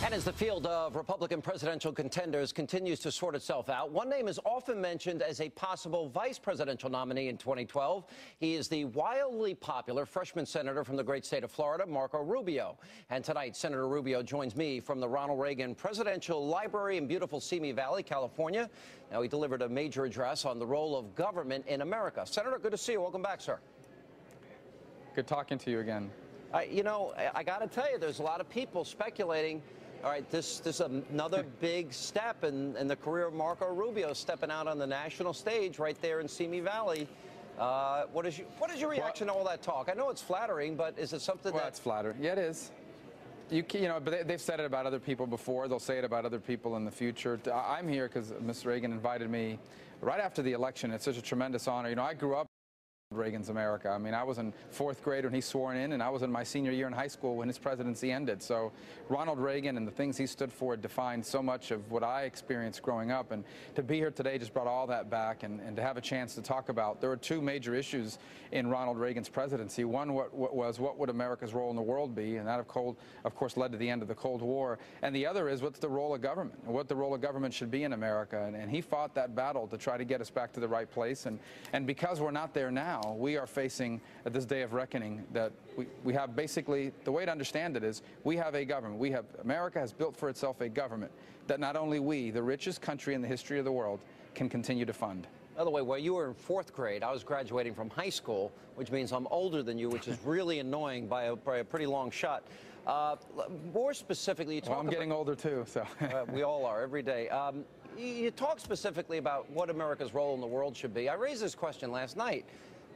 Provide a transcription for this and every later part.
And as the field of Republican presidential contenders continues to sort itself out, one name is often mentioned as a possible vice presidential nominee in 2012. He is the wildly popular freshman senator from the great state of Florida, Marco Rubio. And tonight, Senator Rubio joins me from the Ronald Reagan Presidential Library in beautiful Simi Valley, California. Now, he delivered a major address on the role of government in America. Senator, good to see you. Welcome back, sir. Good talking to you again. I got to tell you, there's a lot of people speculating. All right, this is another big step in the career of Marco Rubio, stepping out on the national stage right there in Simi Valley. What is your reaction to all that talk? I know it's flattering, but is it something it's flattering. Yeah, it is. But they've said it about other people before. They'll say it about other people in the future. I'm here because Ms. Reagan invited me right after the election. It's such a tremendous honor. I grew up Reagan's America. I mean, I was in fourth grade when he swore in, and I was in my senior year in high school when his presidency ended. So Ronald Reagan and the things he stood for defined so much of what I experienced growing up. And to be here today just brought all that back, and to have a chance to talk about. There were two major issues in Ronald Reagan's presidency. One what would America's role in the world be, and that of course led to the end of the Cold War. And the other is what's the role of government, and what the role of government should be in America. And he fought that battle to try to get us back to the right place. And because we're not there now, we are facing at this day of reckoning that we have basically, the way to understand it is, we have a government. America has built for itself a government that not only we, the richest country in the history of the world, can continue to fund. By the way, while you were in fourth grade, I was graduating from high school, which means I'm older than you, which is really annoying by a pretty long shot. More specifically, you talk I'm getting older too, so. We all are, every day. You talk specifically about what America's role in the world should be. I raised this question last night.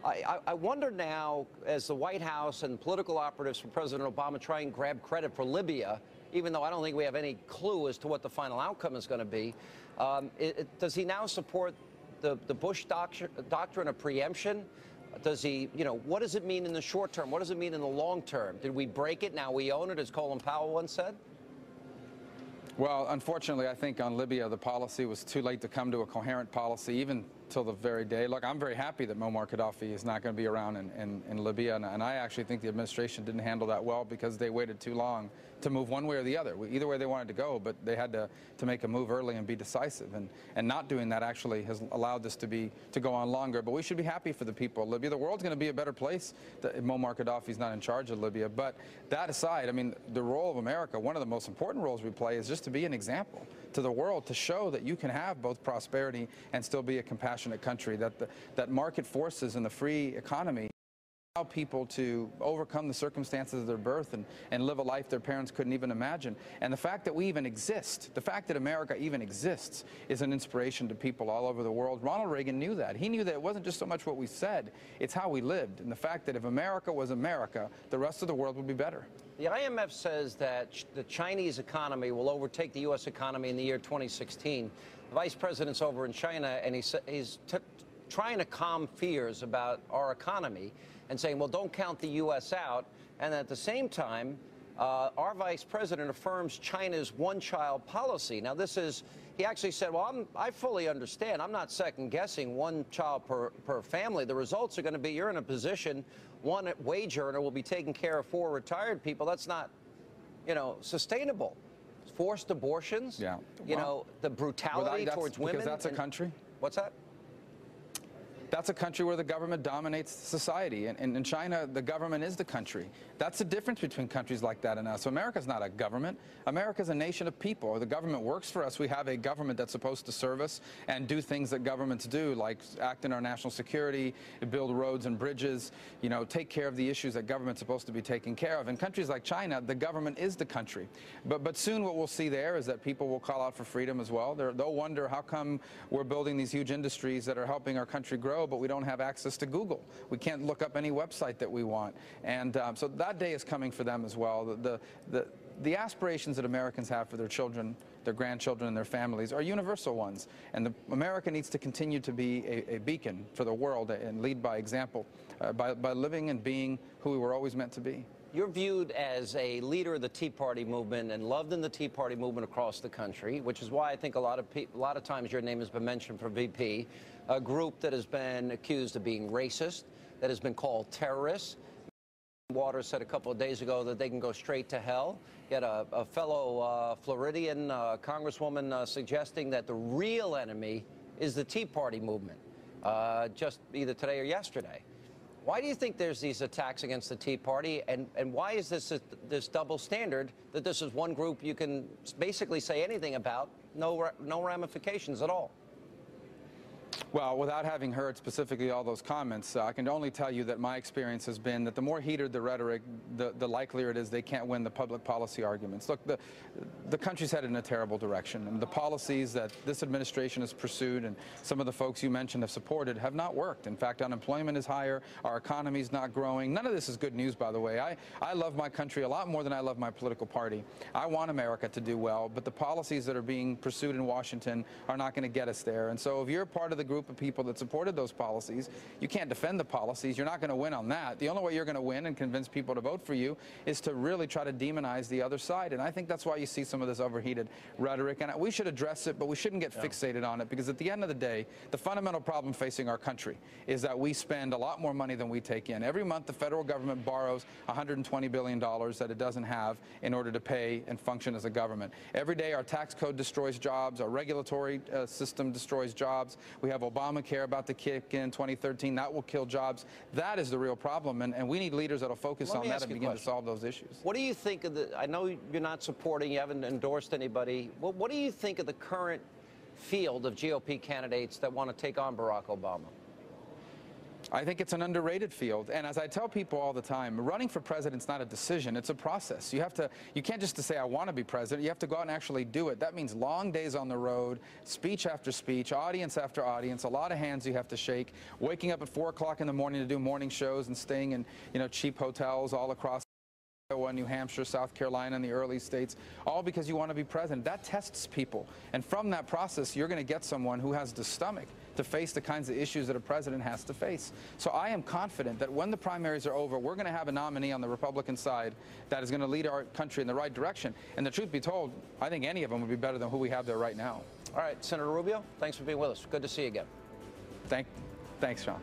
I wonder now, as the White House and political operatives for President Obama try and grab credit for Libya, even though I don't think we have any clue as to what the final outcome is going to be, does he now support the Bush doctrine of preemption? Does he, what does it mean in the short term? What does it mean in the long term? Did we break it? Now we own it, as Colin Powell once said? Well, unfortunately, I think on Libya, the policy was too late to come to a coherent policy, even till the very day. Look, I'm very happy that Muammar Gaddafi is not going to be around in Libya, and I actually think the administration didn't handle that well because they waited too long to move one way or the other. Either way they wanted to go, but they had to make a move early and be decisive, and not doing that actually has allowed this to go on longer. But we should be happy for the people of Libya. The world's going to be a better place if Muammar Gaddafi's not in charge of Libya. But that aside, I mean, the role of America, one of the most important roles we play is just to be an example to the world, to show that you can have both prosperity and still be a compassionate country, that market forces in the free economy allow people to overcome the circumstances of their birth and live a life their parents couldn't even imagine. And the fact that we even exist, the fact that America even exists, is an inspiration to people all over the world. Ronald Reagan knew that. He knew that it wasn't just so much what we said, it's how we lived. And the fact that if America was America, the rest of the world would be better. The IMF says that the Chinese economy will overtake the U.S. economy in the year 2016. The vice president's over in China, and he's trying to calm fears about our economy and saying, well, don't count the U.S. out. And at the same time, our vice president affirms China's one-child policy. Now, he actually said, well, I fully understand. I'm not second-guessing one child per family. The results are going to be you're in a position, one wage earner will be taking care of 4 retired people. That's not, sustainable. Forced abortions, the brutality towards women. Because that's a country. What's that? That's a country where the government dominates society. And in China, the government is the country. That's the difference between countries like that and us. So America's not a government. America's a nation of people. The government works for us. We have a government that's supposed to serve us and do things that governments do, like act in our national security, build roads and bridges, take care of the issues that government's supposed to be taking care of. In countries like China, the government is the country. But soon what we'll see there is that people will call out for freedom as well. They'll wonder how come we're building these huge industries that are helping our country grow, but we don't have access to Google. We can't look up any website that we want. And so that day is coming for them as well. The aspirations that Americans have for their children, their grandchildren, and their families are universal ones. And America needs to continue to be a beacon for the world and lead by example by living and being who we were always meant to be. You're viewed as a leader of the Tea Party movement and loved in the Tea Party movement across the country, which is why I think a lot of times your name has been mentioned for VP, a group that has been accused of being racist, that has been called terrorists. Waters said a couple of days ago that they can go straight to hell. Yet a fellow Floridian congresswoman suggesting that the real enemy is the Tea Party movement, just either today or yesterday. Why do you think there's these attacks against the Tea Party, and why is this double standard that this is one group you can basically say anything about, no ramifications at all? Well, without having heard specifically all those comments, I can only tell you that my experience has been that the more heated the rhetoric, the likelier it is they can't win the public policy arguments. Look, the country's headed in a terrible direction, and the policies that this administration has pursued and some of the folks you mentioned have supported have not worked. In fact, unemployment is higher, our economy's not growing. None of this is good news, by the way. I love my country a lot more than I love my political party. I want America to do well, but the policies that are being pursued in Washington are not going to get us there. And so if you're part of the group of people that supported those policies, you can't defend the policies. You're not going to win on that. The only way you're going to win and convince people to vote for you is to really try to demonize the other side. And I think that's why you see some of this overheated rhetoric. And we should address it, but we shouldn't get fixated on it, because at the end of the day, the fundamental problem facing our country is that we spend a lot more money than we take in. Every month, the federal government borrows $120 billion that it doesn't have in order to pay and function as a government. Every day, our tax code destroys jobs. Our regulatory system destroys jobs. We have Obamacare about to kick in 2013. That will kill jobs. That is the real problem, and we need leaders that will focus on that and begin to solve those issues. What do you think of I know you're not supporting, you haven't endorsed anybody. What do you think of the current field of GOP candidates that want to take on Barack Obama? I think it's an underrated field, and as I tell people all the time, running for president's not a decision, it's a process. You can't just say I want to be president, you have to go out and actually do it. That means long days on the road, speech after speech, audience after audience, a lot of hands you have to shake, waking up at 4 o'clock in the morning to do morning shows and staying in cheap hotels all across Iowa, New Hampshire, South Carolina, and the early states, all because you want to be president. That tests people, and from that process, you're going to get someone who has the stomach to face the kinds of issues that a president has to face. So I am confident that when the primaries are over, we're going to have a nominee on the Republican side that is going to lead our country in the right direction. And the truth be told, I think any of them would be better than who we have there right now. All right, Senator Rubio, thanks for being with us. Good to see you again. Thanks, Sean.